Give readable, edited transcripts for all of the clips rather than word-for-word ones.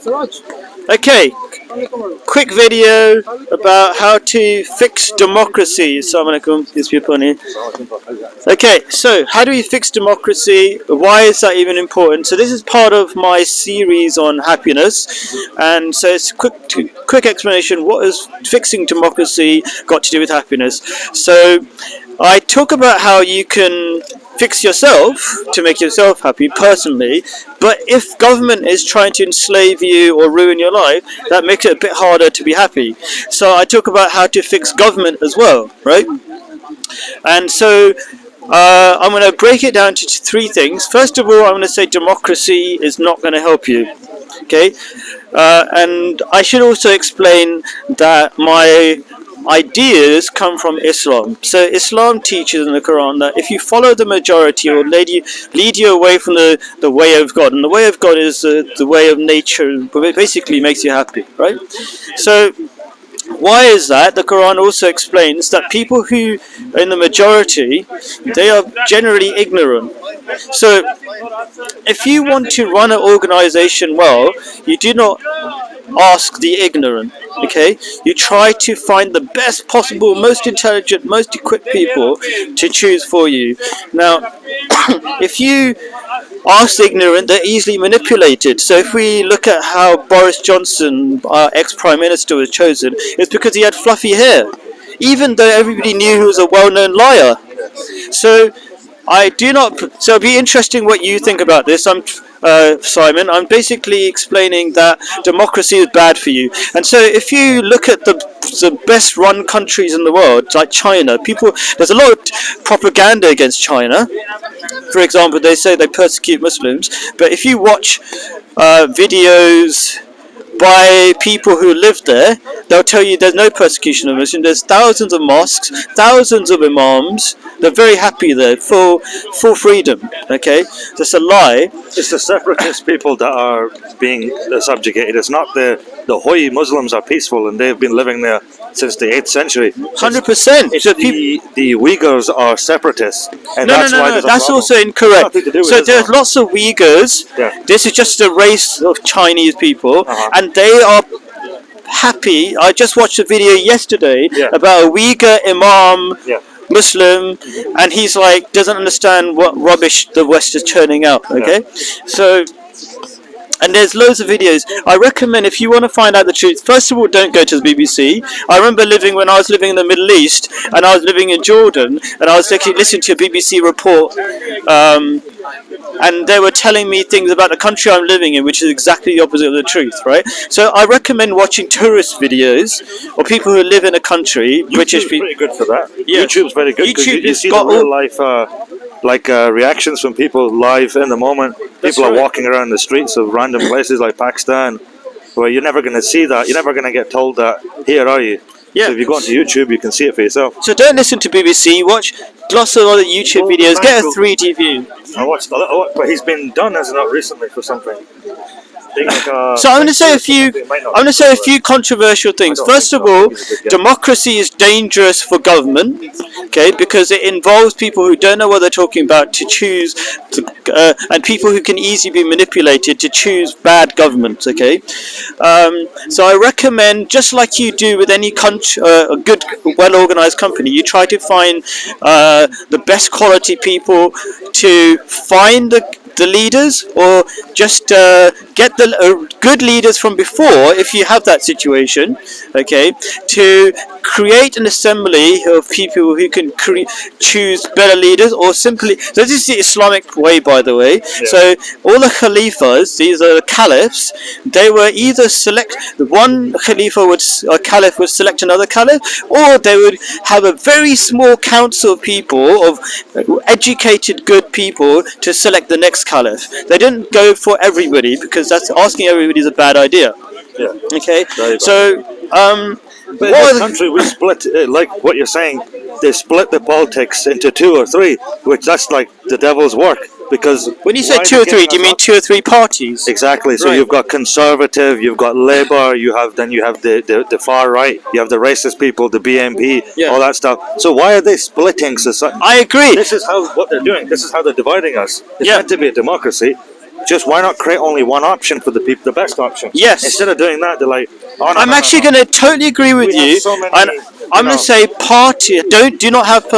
Okay, quick video about how to fix democracy. Assalamualaikum, these people in here. Okay, so how do we fix democracy? Why is that even important? So this is part of my series on happiness, and so it's quick explanation. What has fixing democracy got to do with happiness? So I talk about how you can fix yourself to make yourself happy personally, but if government is trying to enslave you or ruin your life, that makes it a bit harder to be happy. So I talk about how to fix government as well, right? And so I'm going to break it down to three things. First of all, I'm going to say democracy is not going to help you. Okay, and I should also explain that my ideas come from Islam. So Islam teaches in the Quran that if you follow the majority, it will lead you away from the way of God. And the way of God is the way of nature, but it basically makes you happy, right? So why is that? The Quran also explains that people who are in the majority, they are generally ignorant. So if you want to run an organization well, you do not ask the ignorant. Okay, you try to find the best possible, most intelligent, most equipped people to choose for you. Now, if you ask the ignorant, they're easily manipulated. So if we look at how Boris Johnson, our ex-Prime Minister, was chosen, it's because he had fluffy hair, even though everybody knew he was a well-known liar. So I do not. So it'll be interesting what you think about this. Simon, I'm basically explaining that democracy is bad for you. And so if you look at the best run countries in the world, like China, there's a lot of propaganda against China. For example, they say they persecute Muslims, but if you watch videos by people who live there, they'll tell you there's no persecution of Muslims. There's thousands of mosques, thousands of imams. They're very happy there, full freedom. Okay, that's a lie. It's the separatist people that are being subjugated. It's not the Hoi Muslims are peaceful and they've been living there since the 8th century. 100%. So the Uyghurs are separatists, and that's why there's a that's problem. also incorrect. So there's Islam. lots of Uyghurs. Yeah. This is just a race of Chinese people, and they are happy. I just watched a video yesterday about a Uyghur imam. Muslim, and he's like doesn't understand what rubbish the West is churning out. Okay, so and there's loads of videos. I recommend if you want to find out the truth, first of all, don't go to the BBC. I remember when I was living in the Middle East, and I was living in Jordan, and I was listening to a BBC report. And they were telling me things about the country I'm living in, which is exactly the opposite of the truth, right? So I recommend watching tourist videos or people who live in a country. YouTube's pretty good for that. Yeah. YouTube's very good because you see the real life reactions from people live in the moment. People are walking around the streets of random places like Pakistan, where you're never going to see that. You're never going to get told that here, are you? Yeah. So if you go onto YouTube, you can see it for yourself. So don't listen to BBC. Watch lots of other YouTube videos. Get a 3D view. I watched a lot, but he's been done, hasn't it, recently for something? So I'm going to say a few controversial things. First of all, democracy is dangerous for government, okay, because it involves people who don't know what they're talking about to choose, and people who can easily be manipulated to choose bad governments, okay. So I recommend, just like you do with any country, a good, well-organized company, you try to find the best quality people to find the leaders, or just get the good leaders from before, if you have that situation, okay, to create an assembly of people who can choose better leaders, or simply, so this is the Islamic way, by the way. So all the Khalifas, these are the Caliphs, they were either one Caliph would select another Caliph, or they would have a very small council of people, of educated good people, to select the next Caliph. They didn't go for everybody, because that's asking everybody is a bad idea. Yeah. Okay. So but in this country, we split, like what you're saying, they split the politics into 2 or 3, which that's like the devil's work. Because when you say 2 or 3, do you mean 2 or 3 parties? Exactly. So you've got Conservative, you've got Labour, you have the far right, you have the racist people, the BNP, all that stuff. So why are they splitting society? I agree. This is what they're doing. This is how they're dividing us. It's meant to be a democracy. just why not create only one option for the people, the best option? Yes. Instead of doing that, they're like, oh, no, I'm actually going to totally agree with We have you. so many, And I'm you going to say do not have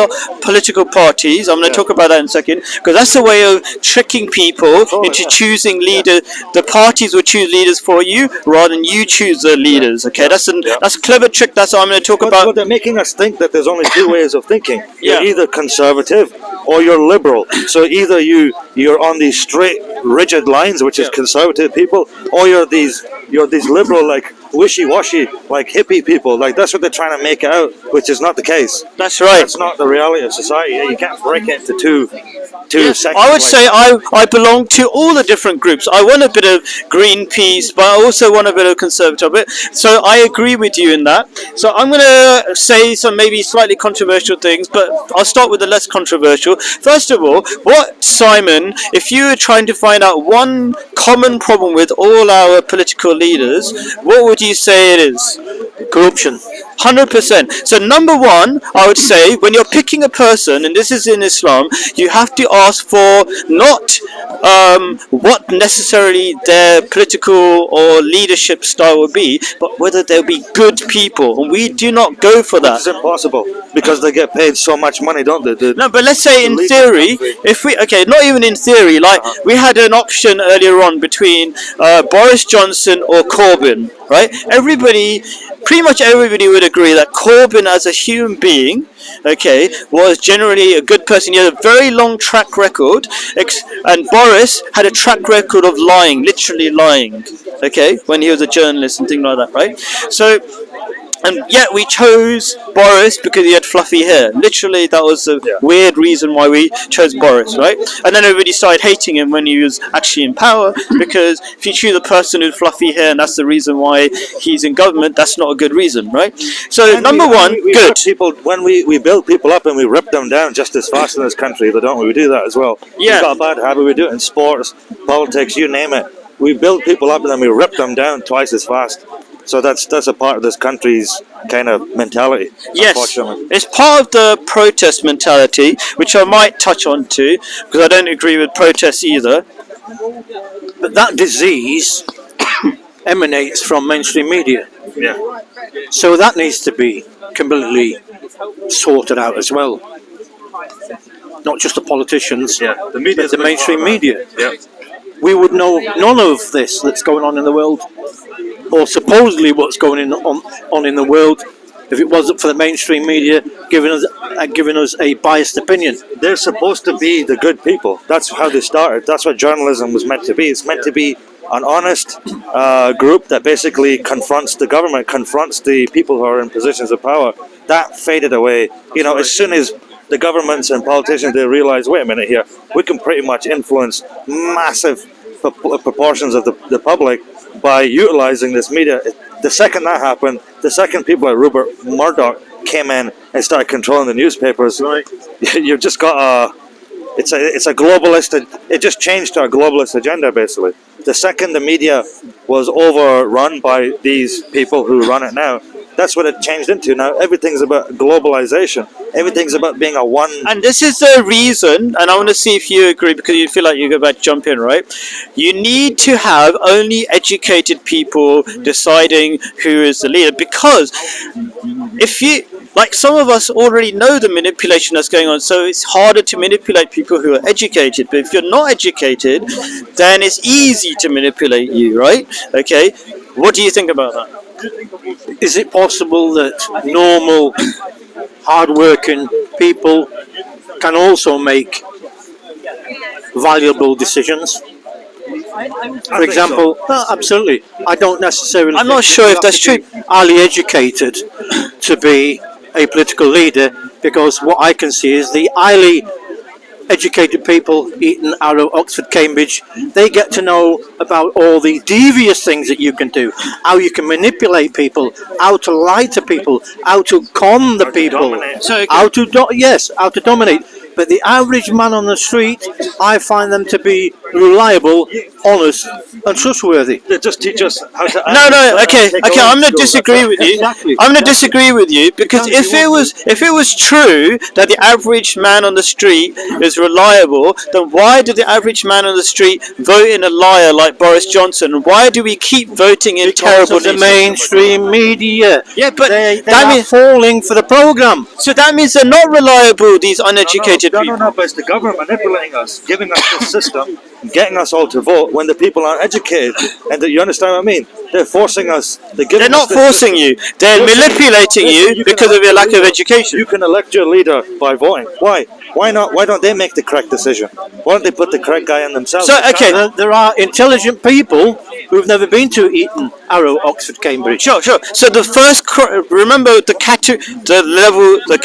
political parties. I'm going to talk about that in a second, because that's a way of tricking people into choosing leaders. The parties will choose leaders for you rather than you choose the leaders. Okay, that's a clever trick. That's what I'm going to talk about. But they're making us think that there's only two ways of thinking. You're Yeah. either conservative or you're liberal. So either you're on these straight, rigid lines, which is conservative people, or you're these liberal, like wishy-washy, like hippie people. Like that's what they're trying to make it out, which is not the case. That's right. That's not the reality of society. You can't break it into two sections. I would say I belong to all the different groups. I want a bit of Greenpeace, but I also want a bit of Conservative. So I agree with you in that. So I'm going to say some maybe slightly controversial things, but I'll start with the less controversial. First of all, Simon, if you were trying to find out one common problem with all our political leaders, what would you say it is? Corruption. 100%. So number one, I would say, when you're picking a person, and this is in Islam, you have to ask for not what necessarily their political or leadership style would be, but whether they'll be good people. And we do not go for that. It's impossible because they get paid so much money, don't they? No, but let's say in theory, not even in theory, like we had an option earlier on between Boris Johnson or Corbyn, right? Pretty much everybody would agree that Corbyn as a human being, was generally a good person. He had a very long track record, and Boris had a track record of lying, literally lying, when he was a journalist and things like that, right? So, and yet we chose Boris because he had fluffy hair. Literally, that was a weird reason why we chose Boris, right? And then everybody started hating him when he was actually in power, because if you choose a person with fluffy hair and that's the reason why he's in government, that's not a good reason, right? So and number one, we good. People, when we build people up and we rip them down just as fast in this country, don't we? We do that as well. Yeah. We've got a bad habit. We do it in sports, politics, you name it. We build people up and then we rip them down twice as fast. So that's a part of this country's kind of mentality. Yes, unfortunately. it's part of the protest mentality, which I might touch on too, because I don't agree with protests either. But that disease emanates from mainstream media. Yeah. So that needs to be completely sorted out as well. Not just the politicians, The but the mainstream media. Yeah. We would know none of this that's going on in the world, or supposedly what's going on in the world, if it wasn't for the mainstream media giving us a biased opinion. They're supposed to be the good people. That's how they started. That's what journalism was meant to be. It's meant to be an honest group that basically confronts the government, confronts the people who are in positions of power. That faded away. As soon as the governments and politicians, they realize, wait a minute here, we can pretty much influence massive proportions of the public by utilizing this media. The second that happened, the second people like Rupert Murdoch came in and started controlling the newspapers, you've just got it's a globalist. It just changed to a globalist agenda, basically. The second the media was overrun by these people who run it now, that's what it changed into. Now everything's about globalization. Everything's about being a one. And this is the reason, and I want to see if you agree, because you feel like you're about to jump in, right? You need to have only educated people deciding who is the leader, because if you, like, some of us already know the manipulation that's going on, so it's harder to manipulate people who are educated. But if you're not educated, then it's easy to manipulate you, right? What do you think about that? Is it possible that normal, hard-working people can also make valuable decisions? For example, absolutely. I don't necessarily. I'm not sure if that's true. Highly educated to be a political leader, because what I can see is the highly educated people eaten out of Oxford, Cambridge, they get to know about all the devious things that you can do, how you can manipulate people, how to lie to people, how to con the people, how to dominate. but the average man on the street, I find them to be reliable, honest, and trustworthy. They just teach us how to. No, okay, I'm going to disagree with you. Exactly. I'm going to disagree with you because if it was true that the average man on the street is reliable, then why did the average man on the street vote in a liar like Boris Johnson? Why do we keep voting in terrible Because of the mainstream media. Yeah, but they that are means falling for the program. so that means they're not reliable. These uneducated people. No, but it's the government manipulating us, giving us this system, getting us all to vote when the people aren't educated. And you understand what I mean? They're forcing us. They're not forcing you. They're manipulating you because of your lack of education. You can elect your leader by voting. Why? Why not? Why don't they make the correct decision? Why don't they put the correct guy in themselves? So okay, There are intelligent people who've never been to Eton, Harrow, Oxford, Cambridge. sure. So the first, remember the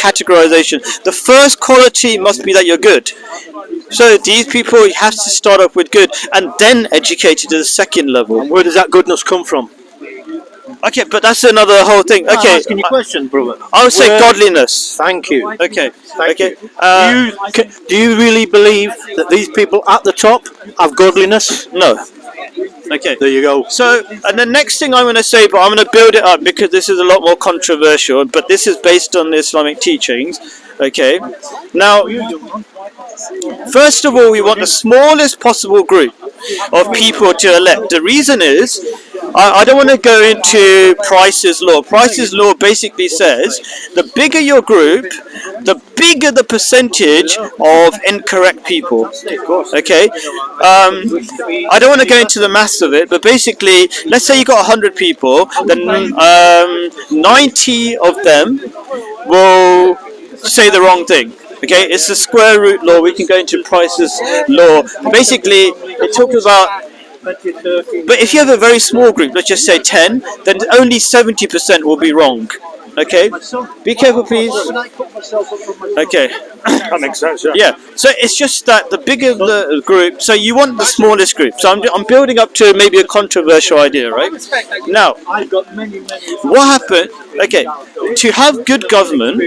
categorization. The first quality must be that you're good. So these people have to start off with good and then educated to the second level. And where does that goodness come from? Okay, but that's another whole thing. I'm Okay, asking you a question, brother. I would say Where- godliness. Thank you. Okay, Thank okay. you. Do you really believe that these people at the top have godliness? No. Okay. There you go. So, and the next thing I'm going to say, but I'm going to build it up because this is a lot more controversial, but this is based on the Islamic teachings. Okay. Now, first of all, we want the smallest possible group of people to elect. The reason is, I don't want to go into Price's law. Price's law basically says the bigger your group, the bigger the percentage of incorrect people. Okay? I don't want to go into the maths of it, but basically, let's say you got 100 people, then 90 of them will say the wrong thing. Okay, it's the square root law. We can go into Price's law. Basically, it talks about. But if you have a very small group, let's just say 10, then only 70% will be wrong. Okay, be careful, please. Okay. That makes sense. Yeah. Yeah, so it's just that the bigger the group, so you want the smallest group. So I'm building up to maybe a controversial idea, right? Now, what happened? Okay, to have good government,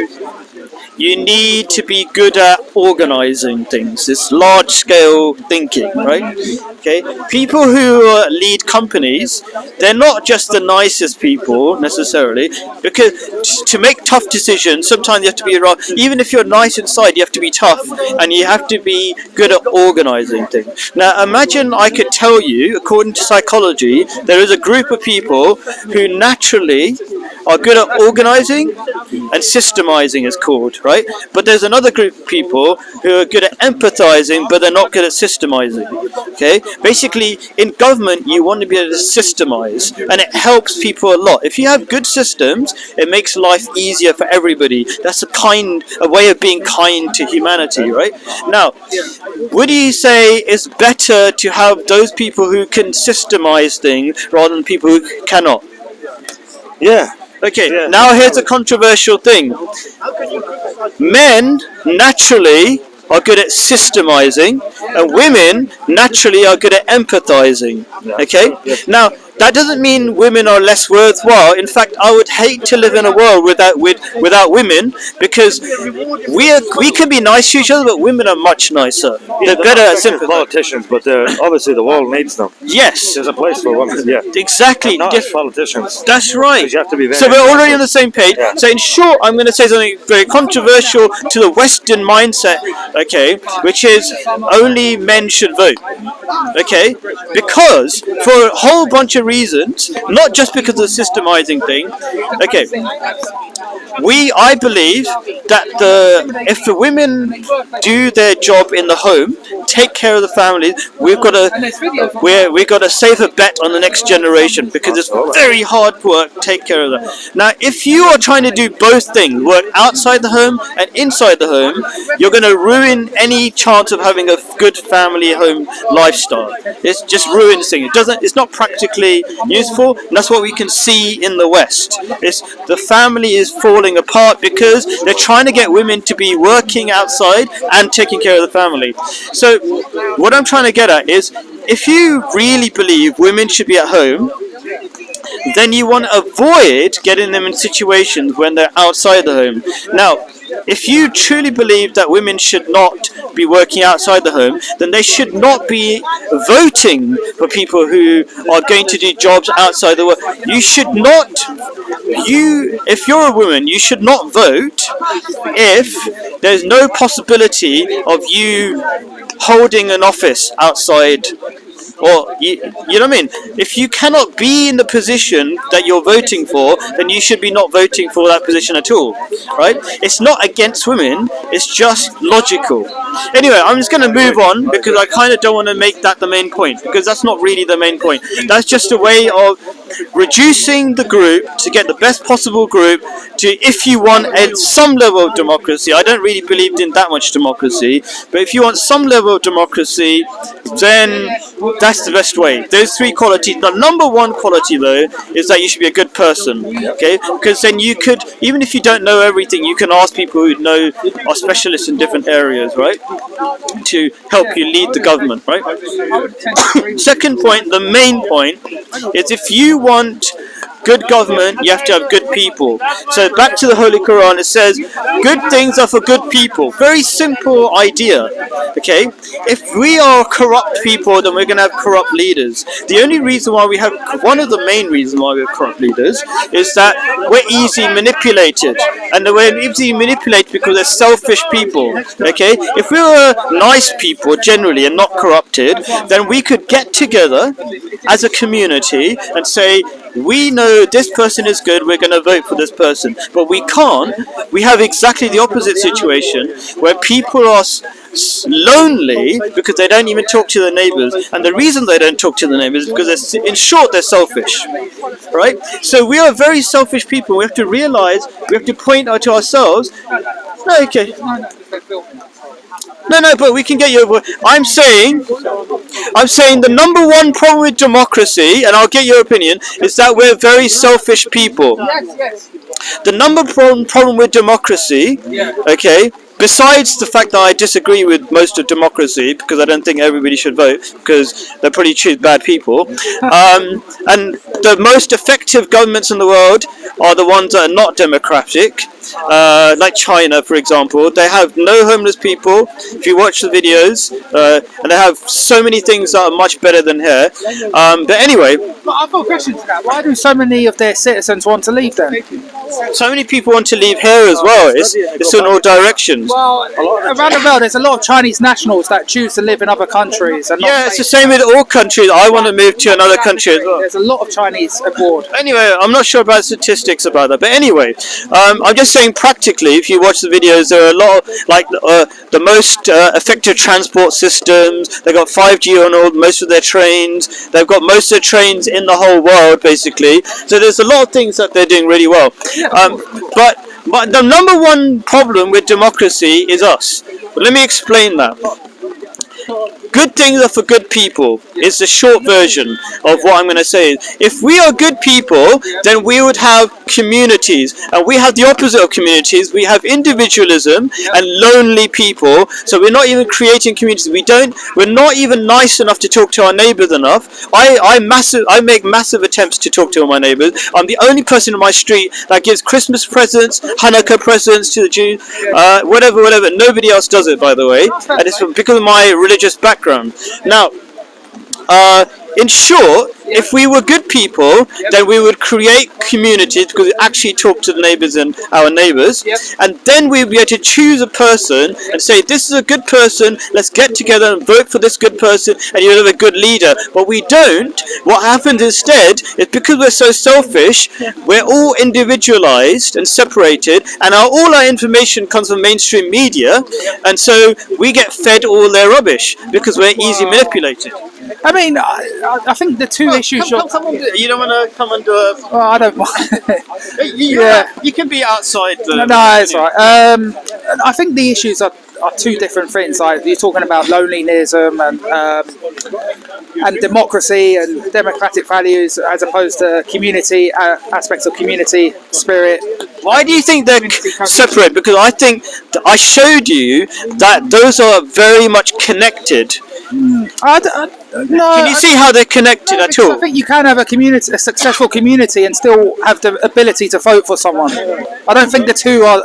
you need to be good at organizing things. It's large-scale thinking, right? Okay, people who lead companies, they're not just the nicest people necessarily, because to make tough decisions, sometimes you have to be around. Even if you're nice inside, you have to be tough, and you have to be good at organizing things. Now, imagine I could tell you, according to psychology, there is a group of people who naturally are good at organizing, and systemizing is called, right? But there's another group of people who are good at empathizing, but they're not good at systemizing. Okay? Basically, in government, you want to be able to systemize, and it helps people a lot. If you have good systems, it makes life easier for everybody. That's a way of being kind to humanity, right? Now, would you say it's better to have those people who can systemize things rather than people who cannot? Yeah. Okay, Yeah. now here's a controversial thing. Men naturally are good at systemizing, and women naturally are good at empathizing. Okay? Now, that doesn't mean women are less worthwhile. In fact, I would hate to live in a world without women, because we can be nice to each other, but women are much nicer. They're better at sympathizing. Politicians, but obviously the world needs them. Yes, There's a place for women. Yeah. exactly. Not as politicians. That's right. 'Cause you have to be very So we're already careful. on the same page. Yeah. So in short, I'm going to say something very controversial to the Western mindset, okay, which is only men should vote. Okay? Because for a whole bunch of reasons, not just because of the systemizing thing. Okay. I believe that if the women do their job in the home, take care of the family, we've got to save a bet on the next generation, because it's very hard work to take care of that. Now, if you are trying to do both things, work outside the home and inside the home, you're going to ruin any chance of having a good family home lifestyle. It just ruins things. It's not practically useful, and that's what we can see in the West. The family is falling apart because they're trying to get women to be working outside and taking care of the family. So what I'm trying to get at is, if you really believe women should be at home, then you want to avoid getting them in situations when they're outside the home. Now, if you truly believe that women should not be working outside the home, then they should not be voting for people who are going to do jobs outside the work. You should not, if you're a woman, you should not vote if there's no possibility of you holding an office outside. Or you know what I mean? If you cannot be in the position that you're voting for, then you should be not voting for that position at all, right? It's not against women, it's just logical. Anyway, I'm just going to move on because I kind of don't want to make that the main point, because that's not really the main point. That's just a way of reducing the group to get the best possible group to, if you want some level of democracy. I don't really believe in that much democracy, but if you want some level of democracy, then that's the best way. Those three qualities. The number one quality, though, is that you should be a good person. Okay, because then you could, even if you don't know everything, you can ask people who know, are specialists in different areas, right, to help you lead the government, right? Second point, the main point, is if you want good government, you have to have good people. So back to the Holy Quran, it says, good things are for good people. Very simple idea, okay? If we are corrupt people, then we're going to have corrupt leaders. The only reason why we have, one of the main reasons why we have corrupt leaders, is that we're easily manipulated. And we're easily manipulated because they're selfish people, okay? If we were nice people, generally, and not corrupted, then we could get together as a community and say, we know this person is good, we're going to vote for this person. But we can't. We have exactly the opposite situation where people are lonely because they don't even talk to their neighbors. And the reason they don't talk to the neighbors is because, in short, they're selfish. Right? So we are very selfish people. We have to realize, we have to point out to ourselves, okay. No, but we can get you over. I'm saying the number one problem with democracy, and I'll get your opinion, is that we're very selfish people. The number one problem with democracy, okay, besides the fact that I disagree with most of democracy, because I don't think everybody should vote, because they probably choose bad people, and the most effective governments in the world are the ones that are not democratic, like China, for example. They have no homeless people, if you watch the videos, and they have so many things that are much better than here. But anyway... But I've got a question to that. Why do so many of their citizens want to leave then? So many people want to leave here as well. It's in all directions. Well, around the world, there's a lot of Chinese nationals that choose to live in other countries. And yeah, it's the same with all countries. I want to move to another country as well. There's a lot of Chinese abroad. Anyway, I'm not sure about statistics about that. But anyway, I'm just saying practically, if you watch the videos, there are a lot of, like, the most effective transport systems. They've got 5G on most of their trains. They've got most of their trains in the whole world, basically. So there's a lot of things that they're doing really well. But the number one problem with democracy is us. Let me explain that. Good things are for good people is the short version of what I'm going to say. If we are good people, then we would have communities, and we have the opposite of communities. We have individualism and lonely people. So we're not even creating communities. We're not even nice enough to talk to our neighbors enough. I make massive attempts to talk to my neighbors. I'm the only person in my street that gives Christmas presents, Hanukkah presents to the Jews, whatever. Nobody else does it, by the way, and it's because of my religious background. Now, in short, if we were good people, then we would create communities because we actually talk to the neighbors and our neighbors, and then we'd be able to choose a person and say, this is a good person, let's get together and vote for this good person, and you'll have a good leader. But we don't. What happens instead is, because we're so selfish, we're all individualized and separated, and all our information comes from mainstream media, and so we get fed all their rubbish because we're easily manipulated. I mean, I think the two issues... You don't want to come and do a... Well, I don't mind. You can be outside. No, it's all right. I think the issues are two different things. Like, you're talking about loneliness and democracy and democratic values, as opposed to community aspects of community spirit. Why do you think they're separate? Because I think I showed you that those are very much connected. No, Can you see how they're connected at I all? think you can have a successful community, and still have the ability to vote for someone. I don't think the two are.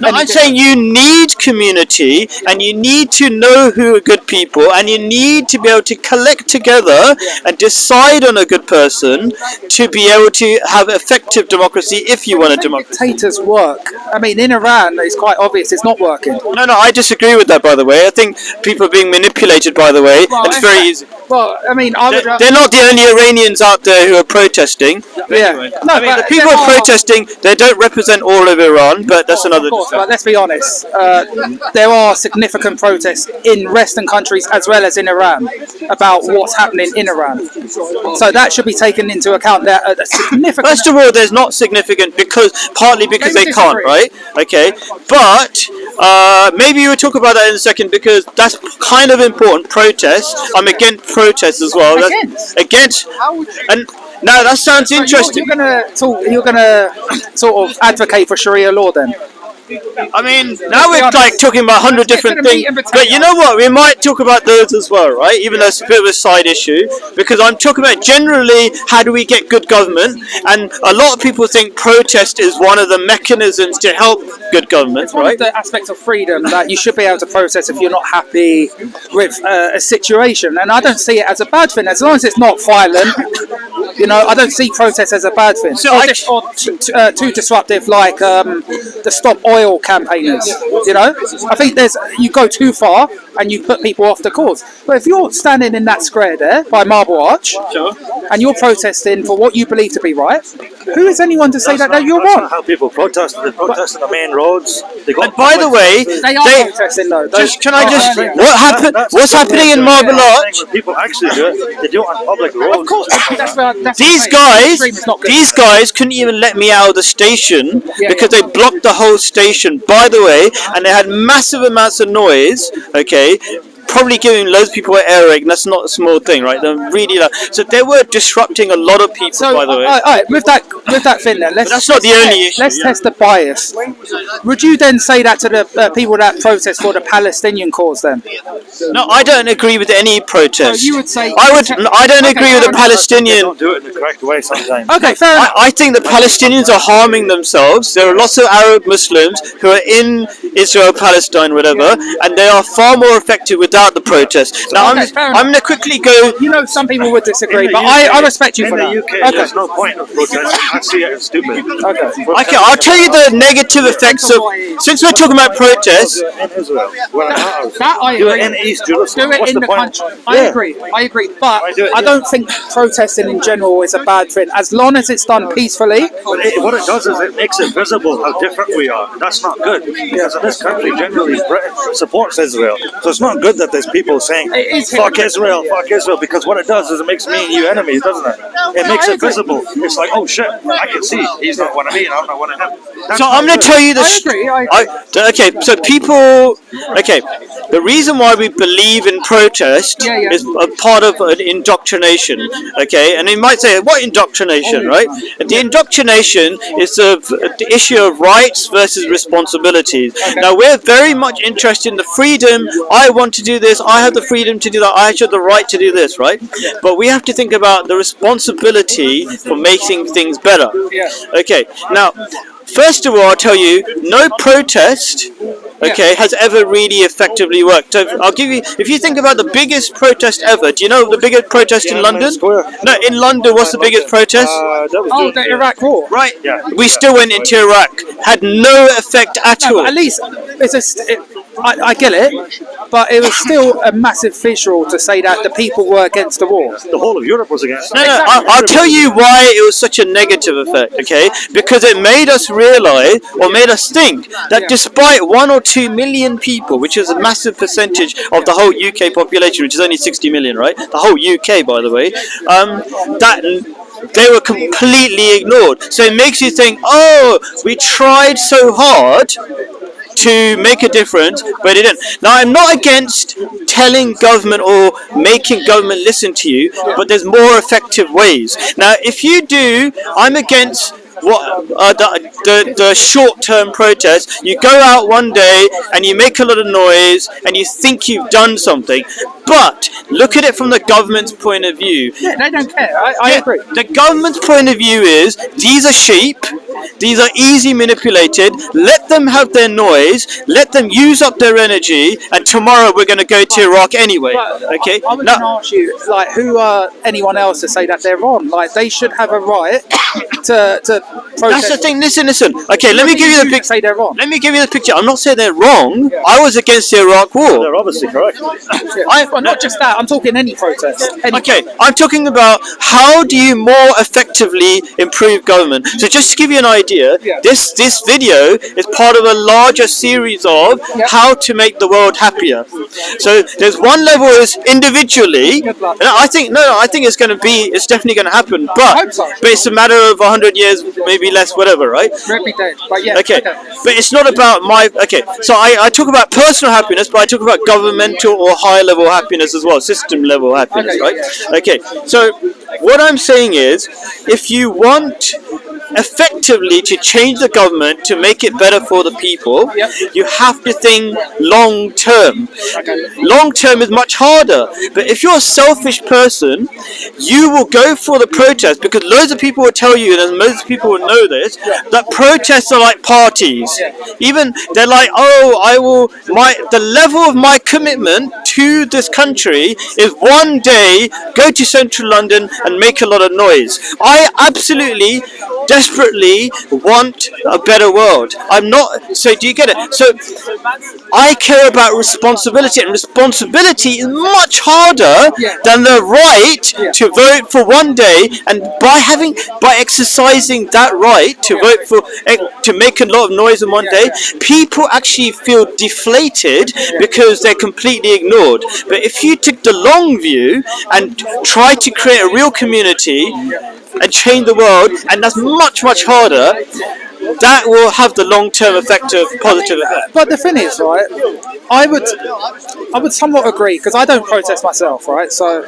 No, I'm saying you need community, and you need to know who are good people, and you need to be able to collect together and decide on a good person to be able to have effective democracy if you want a democracy. Dictators work. I mean, in Iran, it's quite obvious it's not working. No, I disagree with that, by the way. I think people are being manipulated, by the way. It's very easy. Well, I mean, I would. They're not the only Iranians out there who are protesting. Yeah. Anyway, No, I mean, the but people there are are- protesting, they don't represent all of Iran, but that's another Of course, discussion. but let's be honest. There are significant protests in Western countries as well as in Iran about what's happening in Iran. So that should be taken into account. There are significant. First of all, there's not significant partly because Maybe they can't, disagree. right? Okay, but maybe we'll talk about that in a second because that's kind of important. Protests. I'm against protests as well. Against. And now that sounds interesting. You're gonna sort of advocate for Sharia law then? I mean, now we're like talking about 100 different things, but you know what? We might talk about those as well, right? Even though it's a bit of a side issue, because I'm talking about generally how do we get good government, and a lot of people think protest is one of the mechanisms to help good government, One right? of the aspects of freedom that you should be able to protest if you're not happy with a situation, and I don't see it as a bad thing as long as it's not violent. You know, I don't see protest as a bad thing. So too disruptive, like the Stop Oil campaigners. You know, I think you go too far and you put people off the cause. But if you're standing in that square there by Marble Arch and you're protesting for what you believe to be right, who is anyone to say that you're That's wrong? not how people protest. They protest on the main roads. They go. And by the way, They are protesting though. can I just earlier. what's happening in Marble Arch? When people actually do it, they do it on public roads. Of course, that's These guys couldn't even let me out of the station because they blocked the whole station, by the way, and they had massive amounts of noise, okay, probably giving loads of people an earache, and that's not a small thing, right? They're really loud. So they were disrupting a lot of people, So, by the way. all right, with that thing then, that's not the only issue, Let's yeah. test the bias. Would you then say that to the people that protest for the Palestinian cause then? No, I don't agree with any protest. So you would say- I don't Okay, agree with the They Palestinian. don't do it in the correct way sometimes. Okay, fair enough. I think the Palestinians are harming themselves. There are lots of Arab Muslims who are in Israel, Palestine, whatever, and they are far more effective without the protest. Now, Okay, fair enough. I'm going to quickly go. You know, some people would disagree, In the but UK I respect you in for the that. UK, Okay. there's no point of protesting. I see it as stupid. Okay, I'll tell you the negative effects of. Since we're talking about protests, In Israel, where it matters. That I Do agree. it in East Jerusalem. Do it What's in the the point? country. I agree, but I do it, I yeah. don't think protesting in general is a bad thing, as long as it's done peacefully. But what it does is it makes it visible how different we are. That's not good because in this country, generally, Britain supports Israel. So it's not good that there's people saying It is fuck Israel, because what it does is it makes me and you enemies, doesn't it? It makes I it agree. visible. It's like, oh shit, I can see he's not one of me and I'm not one of him. That's so I'm not going to good. tell you the. I agree. Okay, so people. Okay, the reason why we believe in protest Yeah. is a part of an indoctrination. Okay, and you might say, what indoctrination, right? And the indoctrination is the issue of rights versus responsibilities. Now, we're very much interested in the freedom. I want to do this. I have the freedom to do that. I have the right to do this, right? But we have to think about the responsibility for making things better. Okay, now, first of all, I'll tell you, no protest, okay, has ever really effectively worked. So I'll give you, if you think about the biggest protest ever, do you know the biggest protest in London? Square. No, in London, what's the biggest protest? That was Oh, during the Iraq War. Right, Yeah. we still went into Iraq, had no effect at No, all. but at least I get it, but it was still a massive visual to say that the people were against the war. The whole of Europe was against No, it. no, I'll tell you why it was such a negative effect, okay? Because it made us realize, or made us think, that despite 1 or 2 million people, which is a massive percentage of the whole UK population, which is only 60 million, right? The whole UK, by the way, that they were completely ignored. So it makes you think, oh, we tried so hard to make a difference, but it didn't. Now, I'm not against telling government or making government listen to you, but there's more effective ways. Now, if you do, I'm against the short-term protests. You go out one day and you make a lot of noise and you think you've done something, but look at it from the government's point of view. Yeah, they don't care. I agree. The government's point of view is these are sheep. These are easy manipulated. Let them have their noise. Let them use up their energy. And tomorrow we're going to go to Iraq anyway. Okay. I was going to ask you, like, who are anyone else to say that they're wrong? Like, they should have a right to protest. That's the thing. Listen. Okay, let me give you the picture. Say they're wrong. Let me give you the picture. I'm not saying they're wrong. Yeah. I was against the Iraq War. They're obviously correct. Well, not just that. I'm talking any protest. Okay, I'm talking about how do you more effectively improve government. So just to give you an idea, this video is part of a larger series of how to make the world happier. So there's one level is individually, and I think it's definitely going to happen, but it's a matter of 100 years, maybe less, whatever, right? Okay, but it's not about so I talk about personal happiness, but I talk about governmental or higher level happiness as well, system level happiness, right? Okay, so what I'm saying is, if you want effectively to change the government to make it better for the people, you have to think long term. Long term is much harder, but if you're a selfish person, you will go for the protest, because loads of people will tell you, and most people will know this, that protests are like parties. Even they're like, the level of my commitment to this country is one day go to central London and make a lot of noise. I absolutely desperately want a better world. So do you get it? So I care about responsibility, and responsibility is much harder than the right to vote for one day, and by exercising that right to vote for, to make a lot of noise in one day, people actually feel deflated because they're completely ignored. But if you took the long view and try to create a real community and change the world, and that's much harder, that will have the long-term effect of positive effect. But the thing is, right, I would somewhat agree, because I don't protest myself, right? So,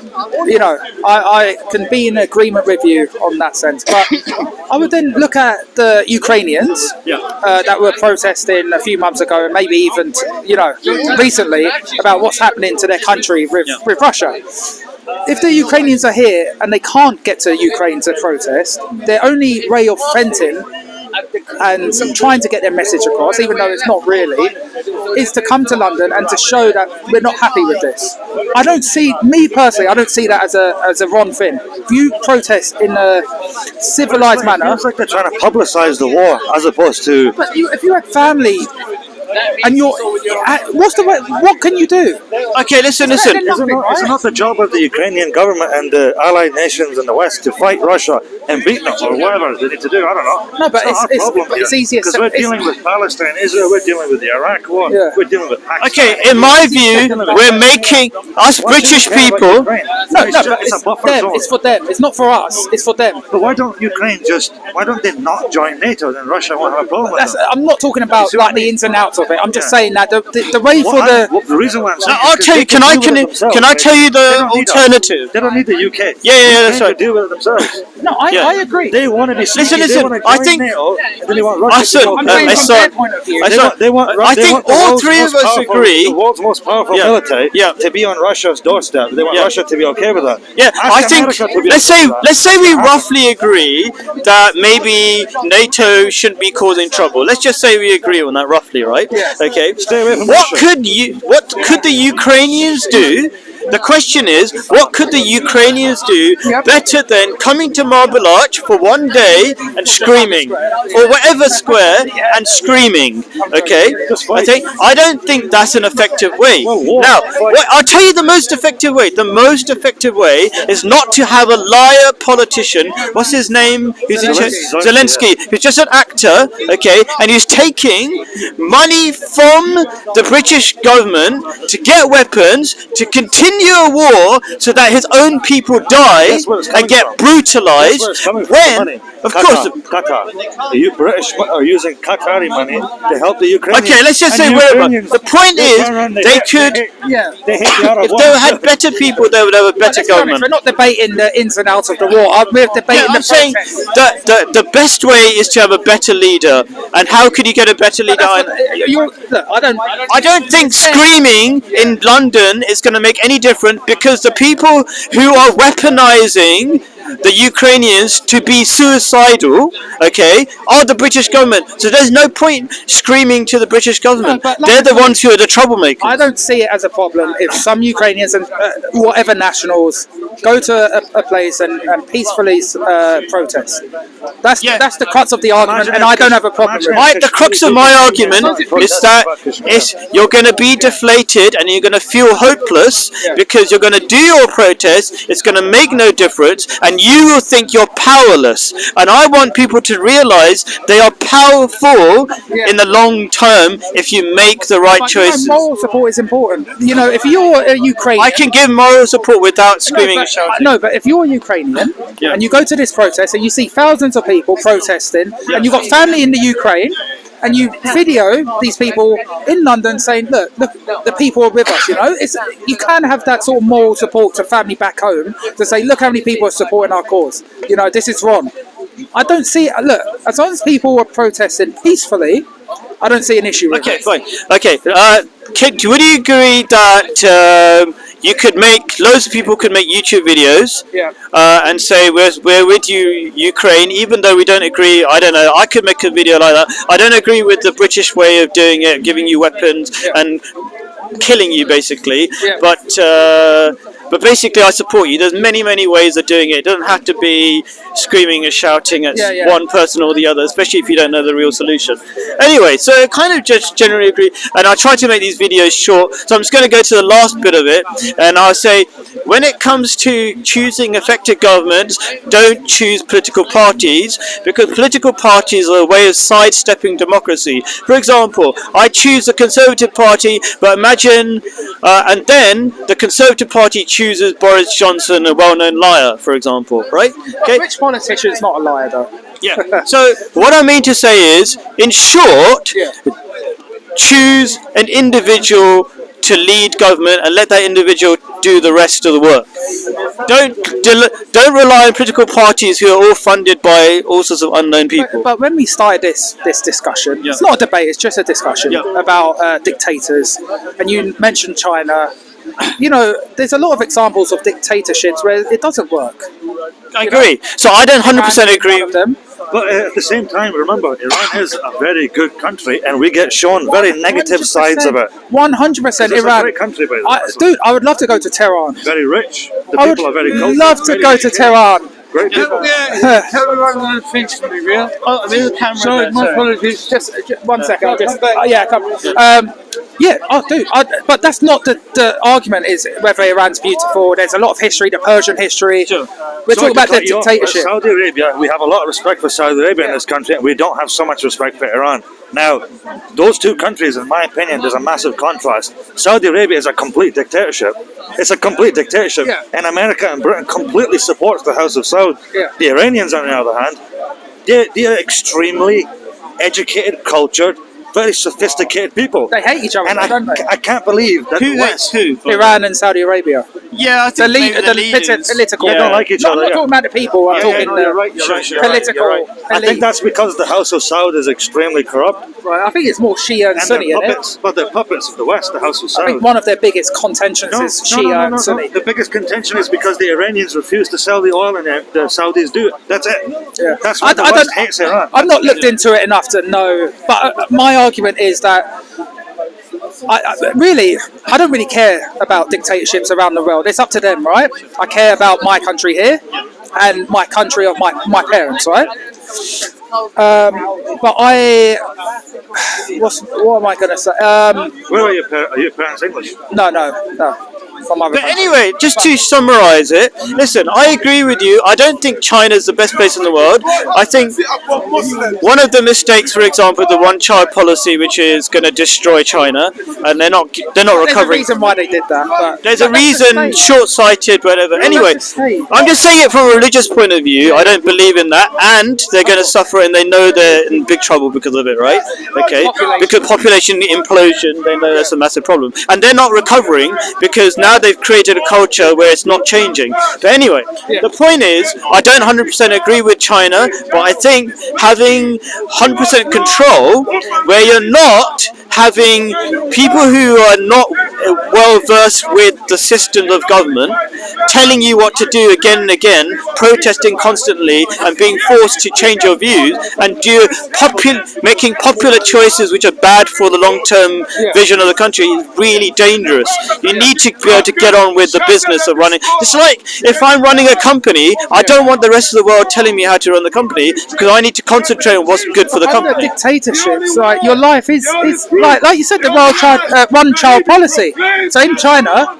I can be in agreement with you on that sense. But I would then look at the Ukrainians that were protesting a few months ago, and maybe even, recently, about what's happening to their country with Russia. If the Ukrainians are here and they can't get to Ukraine to protest, their only way of venting and trying to get their message across, even though it's not really, is to come to London and to show that we're not happy with this. I don't see that as a wrong thing. If you protest in a civilized manner, it's like they're trying to publicize the war as opposed to. But if you have family. And what can you do? Okay, listen. It's not the job of the Ukrainian government and the allied nations in the West to fight Russia and beat them or whatever they need to do. I don't know. No, but it's easier because we're dealing with Palestine, Israel. We're dealing with the Iraq war. We're dealing with Pakistan. Okay, in my view, we're making us British people. No, it's for them. It's not for us. It's for them. But why don't they not join NATO? Then Russia won't have a problem with them. I'm not talking about like the ins and outs of it. I'm just saying that the way the reason why I'm saying I'll tell you. Can I tell you the alternative? They don't need the UK. Yeah, that's right. Deal with it themselves. No, I agree. They want to be. Listen. I think. NATO, and then they want Russia to I'm saying from their point of view. I think all three of us agree. The world's most powerful military to be on Russia's doorstep. They want Russia to be okay with that. Yeah, I think. Let's say we roughly agree that maybe NATO shouldn't be causing trouble. Let's just say we agree on that roughly, right? Yeah. Okay. Stay away from What Russia. could the Ukrainians do? The question is, what could the Ukrainians do better than coming to Marble Arch for one day and screaming, or whatever square and screaming? Okay, I don't think that's an effective way. Now, I'll tell you the most effective way. The most effective way is not to have a liar politician. What's his name? Who's in charge? Zelensky. Who's just an actor. Okay, and he's taking money from the British government to get weapons to continue continue a war so that his own people die That's where it's and coming get from. brutalized. That's where it's coming from, When, the money. of Qatar, course. Qatar. The British are using Qatari money to help the Ukrainians. Okay, let's just And say the whatever. Ukrainians, The point they is, turn around, they hate- could. Yeah. They hate the Arab If world. they had better people, they would have a better Let's be honest, government. we're not debating the ins and outs of the war. We're debating Yeah, the I'm saying process. the best way is to have a better leader. And how could you get a better leader? Look, I don't think screaming in London is going to make any difference because the people who are weaponizing the Ukrainians to be suicidal, okay, are the British government. So there's no point screaming to the British government. No, but They're the ones who are the troublemakers. I don't see it as a problem if some Ukrainians and whatever nationals go to a place and peacefully protest. That's the crux of the argument, and I don't have a problem with it. The crux of my argument is that you're going to be deflated and you're going to feel hopeless because you're going to do your protest. It's going to make no difference, and you will think you're powerless. And I want people to realize they are powerful in the long term if you make the right choices. Moral support is important. You know, if you're a Ukrainian, I can give moral support without screaming and shouting. No, but if you're a Ukrainian and you go to this protest and you see thousands of people protesting, and you've got family in the Ukraine, and you video these people in London saying, look, the people are with us, you know? You can have that sort of moral support to family back home to say, look how many people are supporting our cause. You know, this is wrong. I don't see, look, as long as people are protesting peacefully, I don't see an issue with it. Fine. Okay, would you agree that you could loads of people could make YouTube videos and say we're with you, Ukraine, even though we don't agree? I don't know. I could make a video like that. I don't agree with the British way of doing it, giving you weapons and killing you, basically. But basically, I support you. There's many ways of doing it. It doesn't have to be screaming and shouting at one person or the other, especially if you don't know the real solution. Anyway, so I kind of just generally agree, and I try to make these videos short, so I'm just going to go to the last bit of it, and I'll say, when it comes to choosing effective governments, don't choose political parties, because political parties are a way of sidestepping democracy. For example, I choose the Conservative Party, but imagine, and then the Conservative Party chooses Boris Johnson, a well-known liar, for example, right? Okay. Which politician's not a liar, though? Yeah. So what I mean to say is, in short, choose an individual to lead government and let that individual do the rest of the work. Don't rely on political parties who are all funded by all sorts of unknown people. But when we started this discussion, it's not a debate, it's just a discussion about dictators, and you mentioned China. You know, there's a lot of examples of dictatorships where it doesn't work. I agree. So I don't 100% agree with them. But at the same time, remember, Iran is a very good country, and we get shown very negative sides of it. 100% It's Iran. a great country, by the way. Dude, I would love to go to Tehran. Very rich. The I would people are very cultured. love to very go to educated. Tehran. Great people. Everyone thinks to be real. Oh, there's a camera Sorry, there, my sorry. apologies. Just 1 second. I'll just, come. Dude. But that's not the argument. Is whether Iran's beautiful. There's a lot of history, the Persian history. Sure. We're talking about the Cut you off, dictatorship. Saudi Arabia, we have a lot of respect for Saudi Arabia in this country, and we don't have so much respect for Iran. Now, those two countries, in my opinion, there's a massive contrast. Saudi Arabia is a complete dictatorship. It's a complete dictatorship. Yeah. And America and Britain completely supports the House of Saud. Yeah. The Iranians, on the other hand, they're extremely educated, cultured, very sophisticated people. They hate each other, And don't they? I can't believe that Who the West, hates who? Iran and Saudi Arabia. Yeah, I The think maybe leaders. political. they don't like each I'm other. not yeah. talking about the people. I'm talking you're right, you're right, you're right, political. you're right. I think elite. that's because the House of Saud is extremely corrupt. Right, I think it's more Shia and And Sunni, they're isn't it? puppets, but they're puppets of the West, the House of I think Saud. one of their biggest contentions is Shia and Sunni. The biggest contention is because the Iranians refuse to sell the oil and the Saudis do it. That's it. Yeah. That's why the West hates Iran. I've not looked into it enough to know, but my argument is that I don't really care about dictatorships around the world. It's up to them, right? I care about my country here and my country of my parents, right? But what am I going to say? Where are your parents? Are your parents English? No. from other But countries. anyway, just to summarize it, listen, I agree with you. I don't think China is the best place in the world. I think one of the mistakes, for example, the one-child policy, which is going to destroy China, and they're not There's a recovering. reason why they did that. But There's a reason, short-sighted, whatever. Anyway, that's the state. I'm just saying it from a religious point of view. I don't believe in that, and they're going to suffer, and they know they're in big trouble because of it, right? Okay, because population implosion, they know that's a massive problem, and they're not recovering because now they've created a culture where it's not changing. But anyway, the point is, I don't 100% agree with China, but I think having 100% control, where you're not having people who are not well versed with the system of government telling you what to do again and again, protesting constantly and being forced to change your views and making popular choices which are bad for the long-term vision of the country is really dangerous. You need to be able to get on with the business of running. It's like if I'm running a company, I don't want the rest of the world telling me how to run the company because I need to concentrate on what's good for the under company. dictatorships, like your life is like you said, the one child policy. So in China,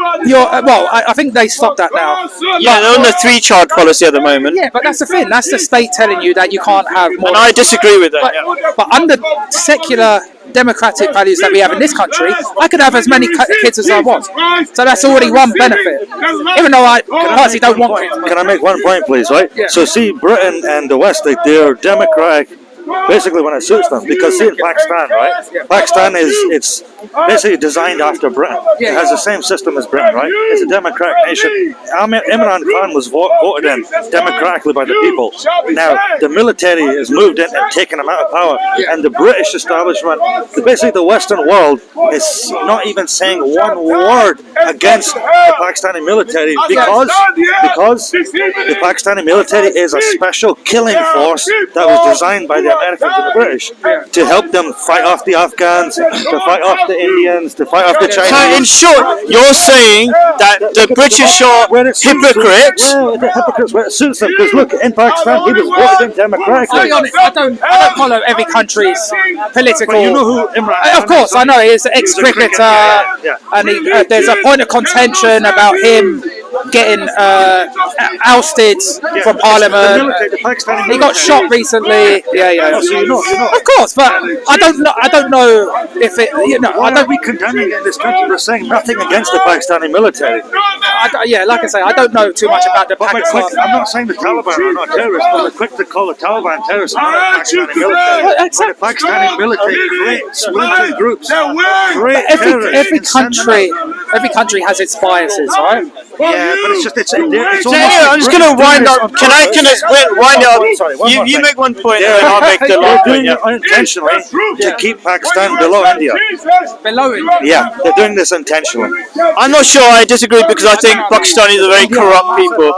I think they stopped that now. Yeah, they're on the three-child policy at the moment. Yeah, but that's the thing. That's the state telling you that you can't have more. And I disagree with that. But, Yeah. but under secular democratic values that we have in this country, I could have as many kids as I want. So that's already one benefit. Even though I personally don't want kids. Can I make one point, please? Right. Yeah. So, see, Britain and the West, they're democratic. Basically, when it suits them, because see in Pakistan, right? Pakistan it's basically designed after Britain. It has the same system as Britain, right? It's a democratic nation. Imran Khan was voted in democratically by the people. Now the military has moved in and taken him out of power, and the British establishment, basically the Western world, is not even saying one word against the Pakistani military because the Pakistani military is a special killing force that was designed by the Americans and the British to help them fight off the Afghans, to fight off the Indians, to fight off the Chinese. So in short, you're saying that the British are hypocrites. Well, the hypocrites where it suits them. Because look, in Pakistan, he was voted in I'll democratically. be honest, I don't follow every country's political. But you know who Imran Khan Of course, is, I know he's an He's a ex-cricketer, cricketer, yeah. and there's a point of contention about him getting ousted from The Parliament. military, the Pakistani He got military- shot recently. Yeah. So you know. Of course, but I don't know if it. Why are we condemning it in this country? We're saying nothing against the Pakistani military. Like I say, I don't know too much about the But we're Pakistan. quick, I'm not saying the Taliban are not terrorists, but we're quick to call the Taliban terrorists and not the Pakistani military. When the Pakistani military creates militant groups, create terrorists, Every country has its biases, right? yeah, but it's So almost anyway, I'm just going to wind up. Can I wind up? Sorry, one more You thing. make one point and I'll make the They're last doing point. it unintentionally to keep Pakistan below India. Below it. Yeah, they're doing this intentionally. I'm not sure. I disagree because I think Pakistanis are very corrupt people.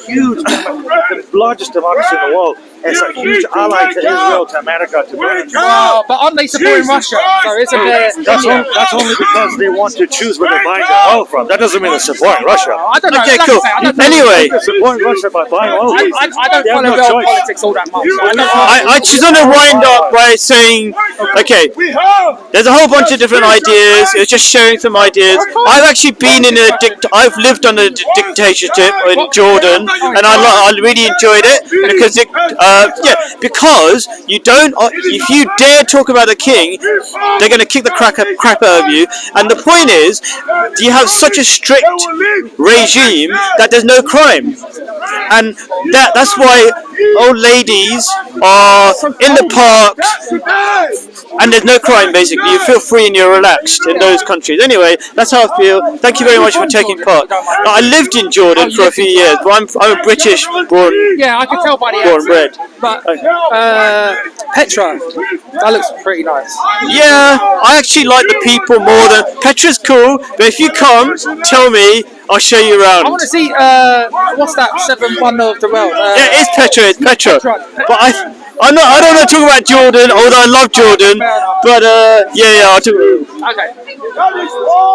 Huge, the largest democracy in the world. It's a huge ally to Israel, to America, to Britain. But aren't they supporting Russia? So isn't there? That's only because they want to choose where they're buying their oil from. That doesn't mean they're supporting Russia. I don't know. Okay, like cool. I say, I don't know. Anyway, They're supporting Russia by buying oil. I don't They have follow no world choice. politics all that much. So I don't know. I just want to wind up by saying, okay, there's a whole bunch of different ideas. It's just sharing some ideas. I've actually been in I've lived under a dictatorship in Jordan, and I really enjoyed it because you don't. If you dare talk about the king, they're going to kick the crap out of you. And the point is, you have such a strict regime that there's no crime, and that's why old ladies are in the parks and there's no crime. Basically, you feel free and you're relaxed in those countries. Anyway, that's how I feel. Thank you very much for taking part. I lived in Jordan for a few years, but I'm a British born. Yeah, I can tell by the Born bred. But Petra, that looks pretty nice. Yeah, I actually like the people more than Petra's cool. But if you come, tell me, I'll show you around. I want to see what's that 7th wonder of the world? Yeah, it's Petra. But I don't want to talk about Jordan, although I love Jordan. But yeah, I'll talk. Okay.